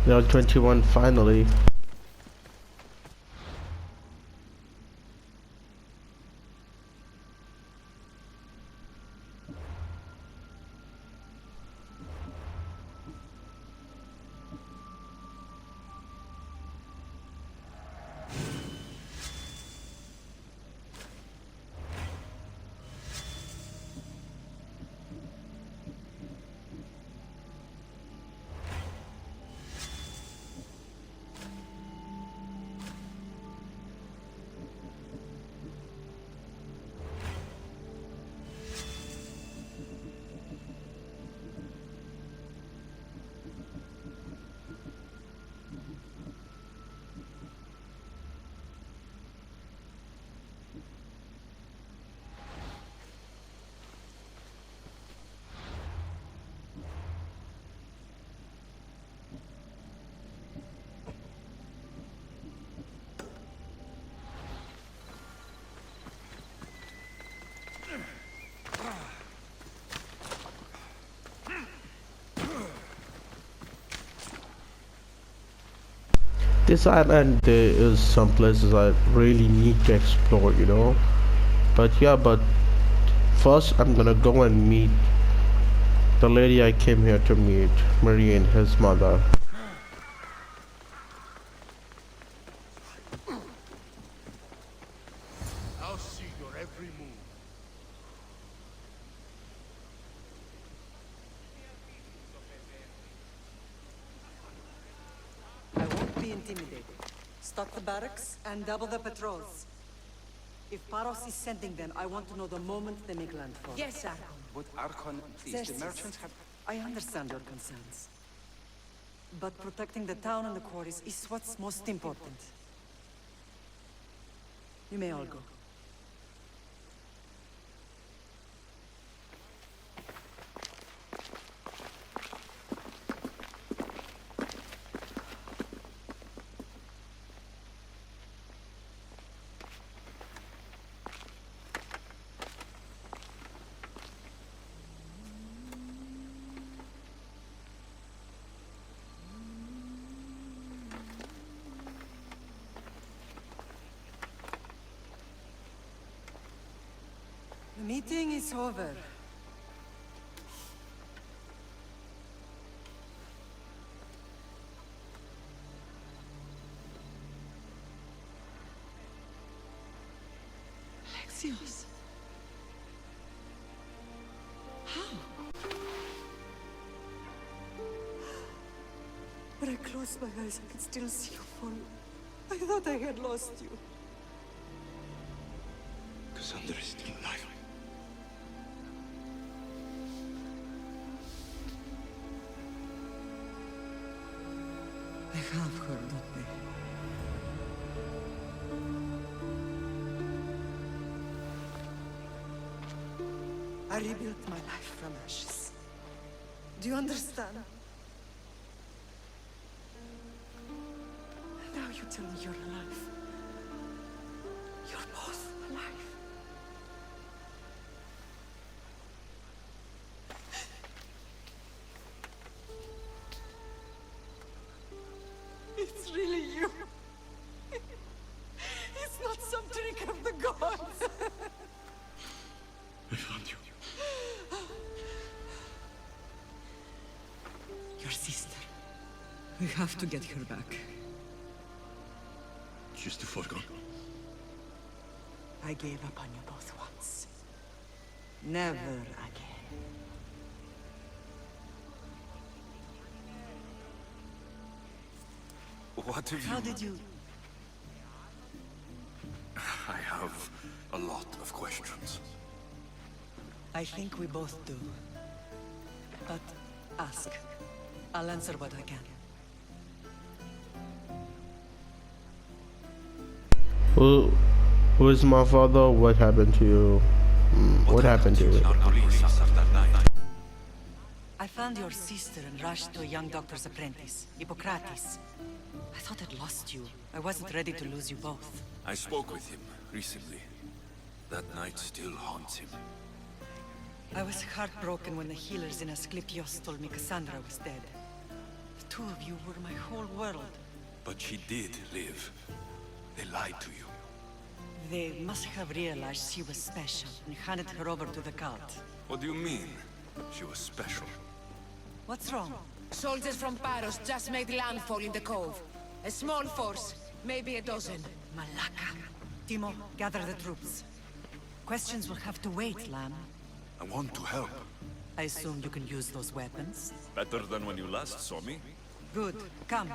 Now 21 finally. This island, there is some places I really need to explore, you know. But yeah, but first I'm gonna go and meet the lady I came here to meet, MYRRINE, his mother. I'll see your every move. I won't be intimidated. Stock the barracks and double the patrols. If Paros is sending them, I want to know the moment they make landfall. Yes, Archon. But Archon, please, the merchants have... I understand your concerns. But protecting the town and the quarries is what's most important. You may all go. The meeting is over. Alexios. How? When I closed my eyes, I could still see you fall. I thought I had lost you. Cassandra is still alive. I have her, don't they? I rebuilt my life from ashes. Do you understand? Now you tell me you're alive. You're both alive. It's really you. It's not some trick of the gods. I found you. Your sister. We have to get her back. She's too far gone. I gave up on you both once. Never again. What have you... How did you... I have a lot of questions. I think we both do. But ask. I'll answer what I can. Who is my father? What happened to you? What happened to you? I found your sister and rushed to a young doctor's apprentice, Hippocrates. I thought I'd lost you. I wasn't ready to lose you both. I spoke with him recently. That night still haunts him. I was heartbroken when the healers in Asclepios told me Cassandra was dead. two of you were my whole world. But she did live. They lied to you. They must have realized she was special and handed her over to the cult. What do you mean? She was special. What's wrong? Soldiers from Paros just made landfall in the cove. A small force, maybe a dozen. Malaka. Timo, gather the troops. Questions will have to wait, Lamb. I want to help. I assume you can use those weapons? Better than when you last saw me. Good. Come.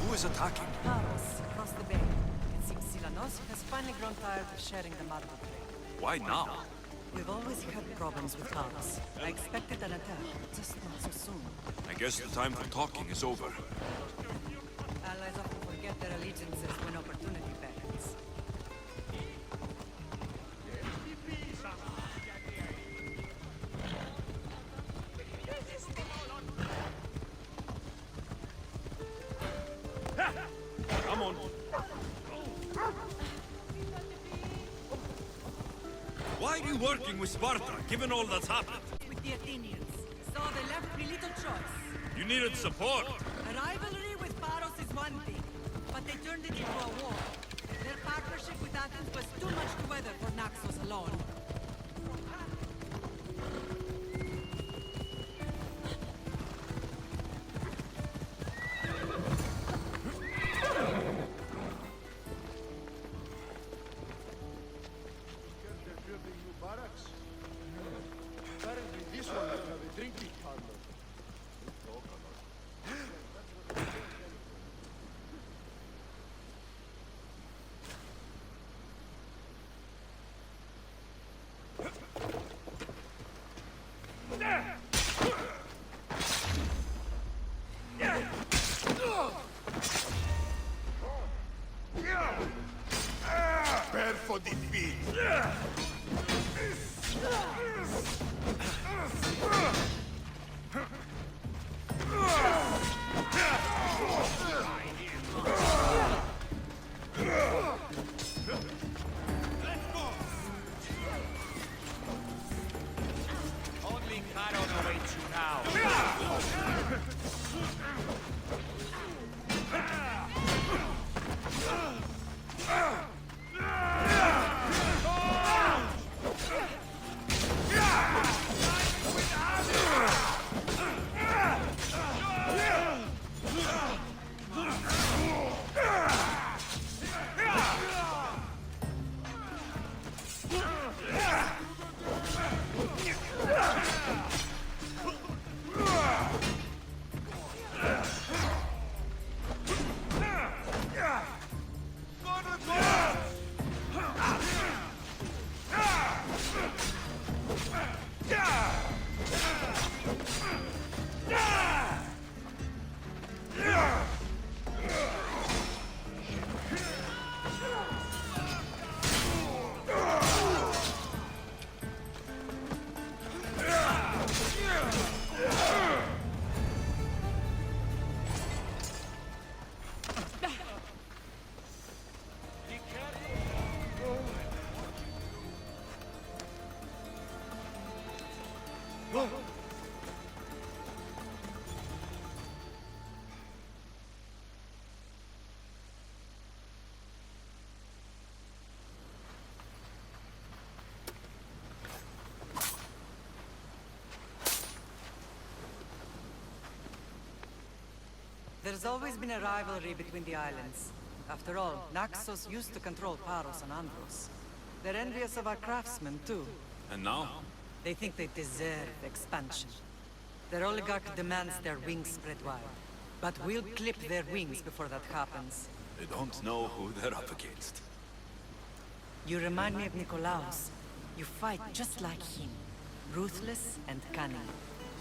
Who is attacking? Paros, across the bay. It seems Silanos has finally grown tired of sharing the marble trade. Why now? We've always had problems with Paros. I expected an attack, just not so soon. I guess the time for talking is over. Allies often forget their allegiances when opportunity beckons. Come on. Why are you working with Sparta, given all that's happened? With the Athenians, so they left me little choice. You needed support. A rivalry with Paros is one thing, but they turned it into a war. Their partnership with Athens was too much to weather for Naxos alone. They're building new barracks. Apparently this one will have a drinking parlor. Prepare for defeat. Only Charon awaits you now. There's always been a rivalry between the islands. After all, Naxos used to control Paros and Andros. They're envious of our craftsmen, too. And now? They think they deserve expansion. Their oligarch demands their wings spread wide. But we'll clip their wings before that happens. They don't know who they're up against. You remind me of Nikolaos. You fight just like him. Ruthless and cunning.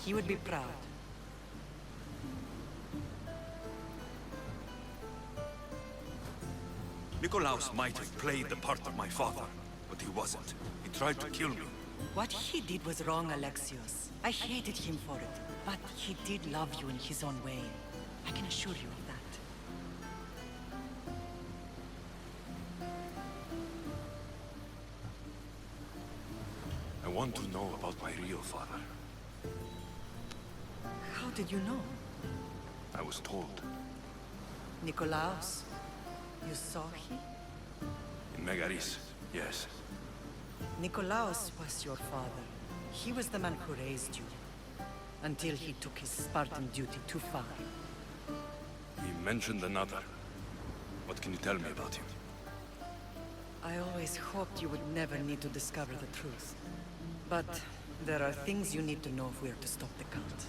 He would be proud. Nikolaos might have played the part of my father, but he wasn't. He tried to kill me. What he did was wrong, Alexios. I hated him for it. But he did love you in his own way. I can assure you of that. I want to know about my real father. How did you know? I was told. Nikolaos? You saw him? In Megaris, yes. Nikolaos was your father. He was the man who raised you. Until he took his Spartan duty too far. He mentioned another. What can you tell me about him? I always hoped you would never need to discover the truth. But there are things you need to know if we are to stop the cult.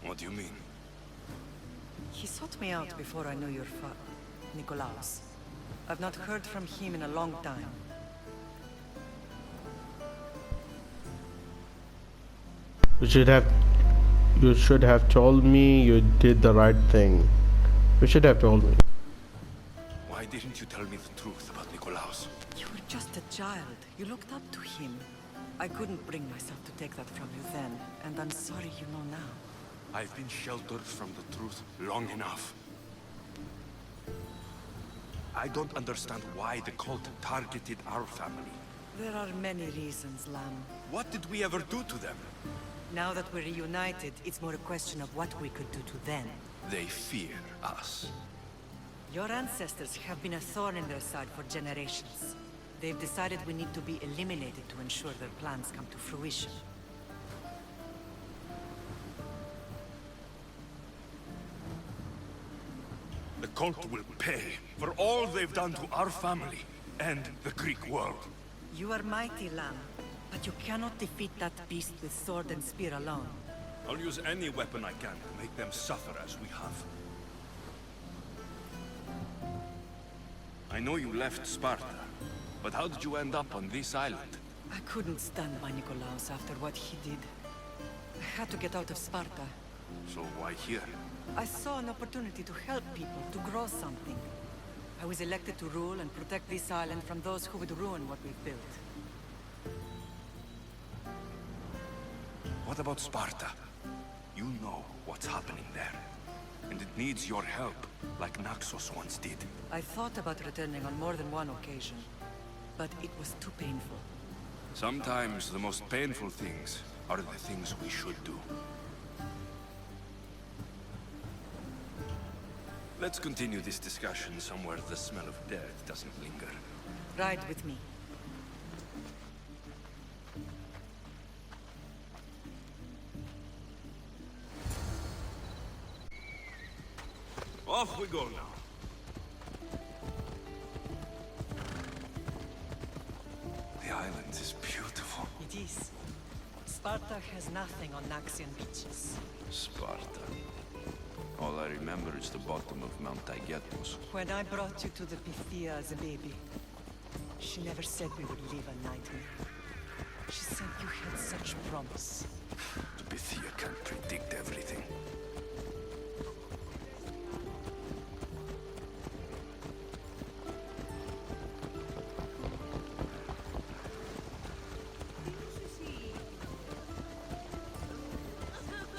What do you mean? He sought me out before I knew your Nikolaos. I've not heard from him in a long time. You should have told me you did the right thing. You should have told me. Why didn't you tell me the truth about Nikolaos? You were just a child. You looked up to him. I couldn't bring myself to take that from you then, and I'm sorry you know now. I've been sheltered from the truth long enough. I don't understand why the cult targeted our family. There are many reasons, Lamb. What did we ever do to them? Now that we're reunited, it's more a question of what we could do to them. They fear us. Your ancestors have been a thorn in their side for generations. They've decided we need to be eliminated to ensure their plans come to fruition. The cult will pay for all they've done to our family and the Greek world. You are mighty, Lamb, but you cannot defeat that beast with sword and spear alone. I'll use any weapon I can to make them suffer as we have. I know you left Sparta, but how did you end up on this island? I couldn't stand by Nikolaos after what he did. I had to get out of Sparta. So why here? I saw an opportunity to help people, to grow something. I was elected to rule and protect this island from those who would ruin what we've built. What about Sparta? You know what's happening there. And it needs your help, like Naxos once did. I thought about returning on more than one occasion, but it was too painful. Sometimes the most painful things are the things we should do. Let's continue this discussion somewhere the smell of death doesn't linger. Ride with me. Off we go now. The island is beautiful. It is. Sparta has nothing on Naxian beaches. Sparta. All I remember is the bottom of Mount Taygetos. When I brought you to the Pythia as a baby, she never said we would live a nightmare. She said you had such promise. The Pythia can't predict everything.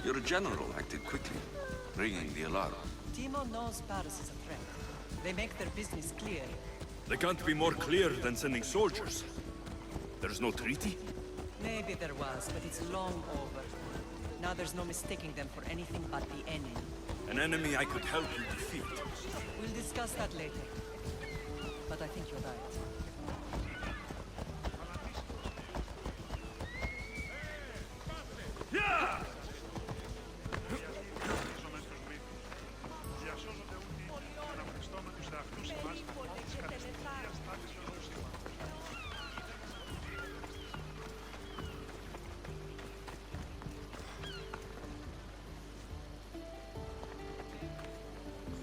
Your general acted quickly, ringing the alarm. Timo knows Paris is a threat. They make their business clear. They can't be more clear than sending soldiers. There's no treaty? Maybe there was, but it's long over. Now there's no mistaking them for anything but the enemy. An enemy I could help you defeat. We'll discuss that later. But I think you're right.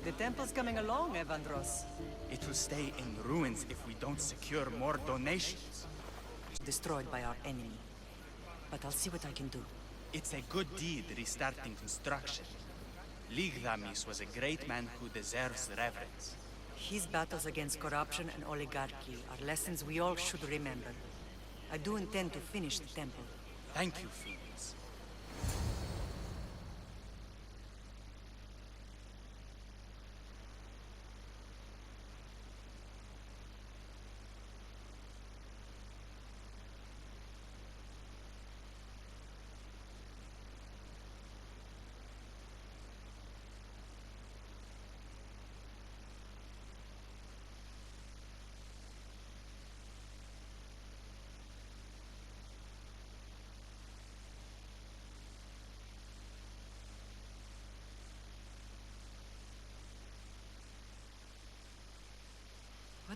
The temple's coming along, Evandros. It will stay in ruins if we don't secure more donations. Destroyed by our enemy. But I'll see what I can do. It's a good deed restarting construction. Ligdamis was a great man who deserves reverence. His battles against corruption and oligarchy are lessons we all should remember. I do intend to finish the temple. Thank you, Phoenix.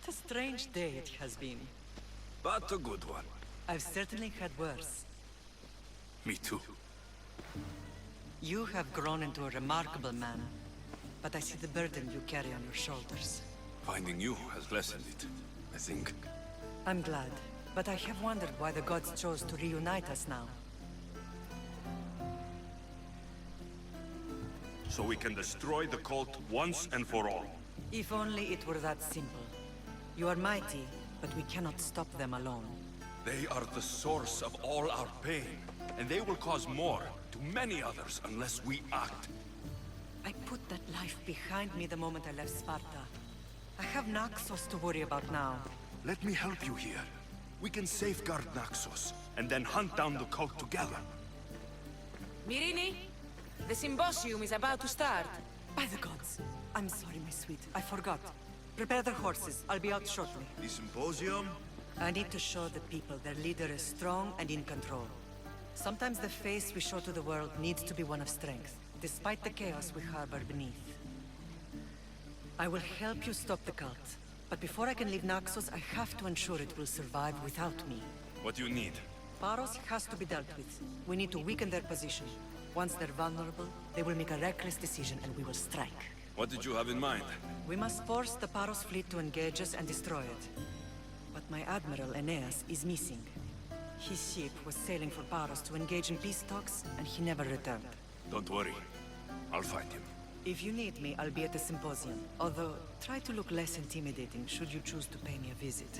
What a strange day it has been. But a good one. I've certainly had worse. Me too. You have grown into a remarkable man, but I see the burden you carry on your shoulders. Finding you has lessened it, I think. I'm glad, but I have wondered why the gods chose to reunite us now. So we can destroy the cult once and for all. If only it were that simple. You are mighty, but we cannot stop them alone. They are the source of all our pain, and they will cause more to many others unless we act. I put that life behind me the moment I left Sparta. I have Naxos to worry about now. Let me help you here. We can safeguard Naxos, and then hunt down the cult together. MYRRINE, the symposium is about to start. By the gods! I'm sorry, my sweet. I forgot. Prepare the horses. I'll be out shortly. The symposium? I need to show the people their leader is strong and in control. Sometimes the face we show to the world needs to be one of strength, despite the chaos we harbor beneath. I will help you stop the cult, but before I can leave Naxos, I have to ensure it will survive without me. What do you need? Paros has to be dealt with. We need to weaken their position. Once they're vulnerable, they will make a reckless decision and we will strike. What did you have in mind? We must force the Paros fleet to engage us and destroy it. But my admiral, Aeneas, is missing. His ship was sailing for Paros to engage in peace talks, and he never returned. Don't worry. I'll find him. If you need me, I'll be at the symposium. Although, try to look less intimidating should you choose to pay me a visit.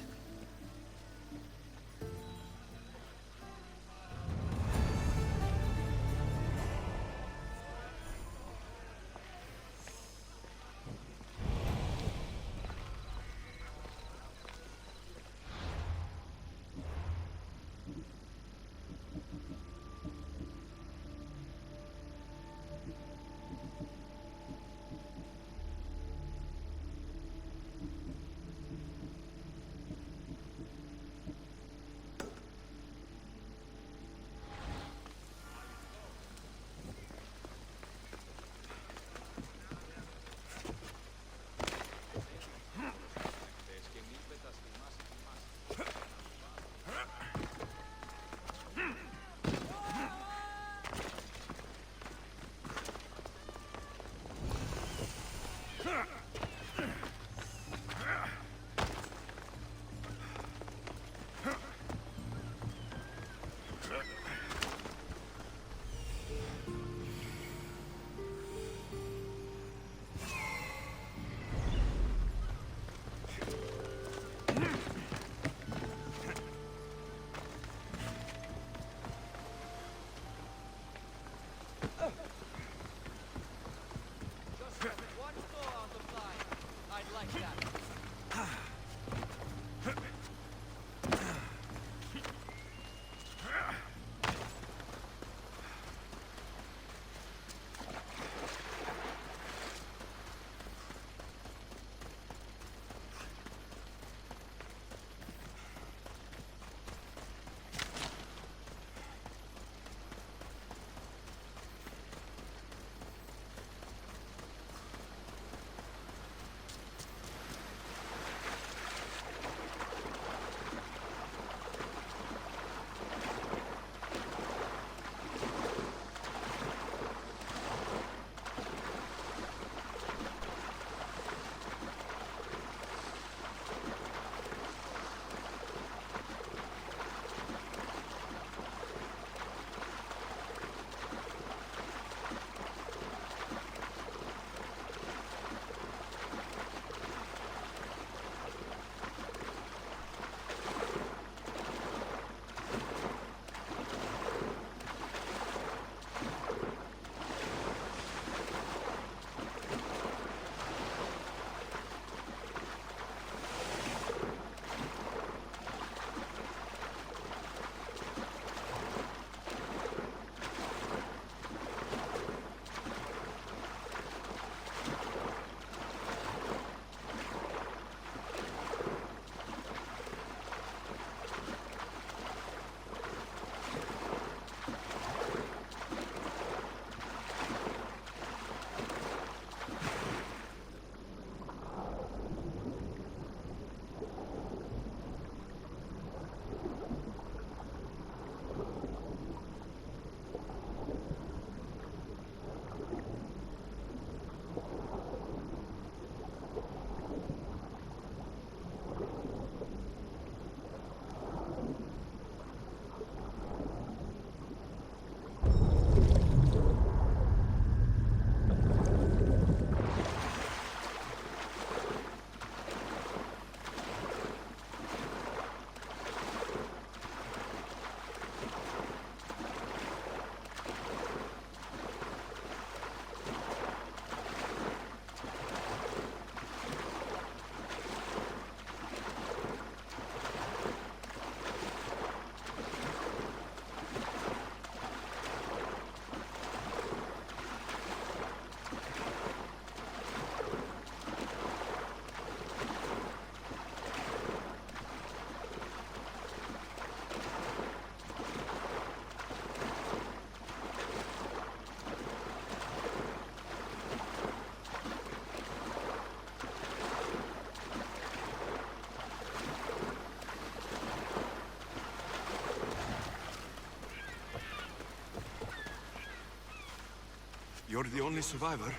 You're the only survivor?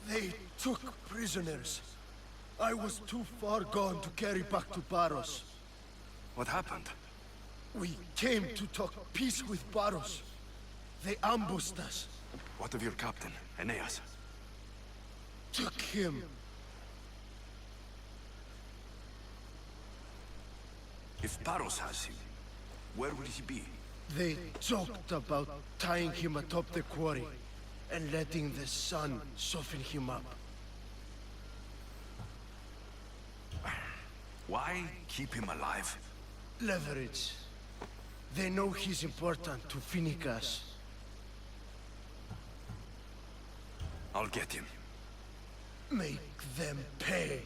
They took prisoners. I was too far gone to carry back to Paros. What happened? We came to talk peace with Paros. They ambushed us. What of your captain, Aeneas? Took him. If Paros has him, where will he be? They joked about tying him atop the quarry and letting the sun soften him up. Why keep him alive? Leverage. They know he's important to Finicas. I'll get him. Make them pay.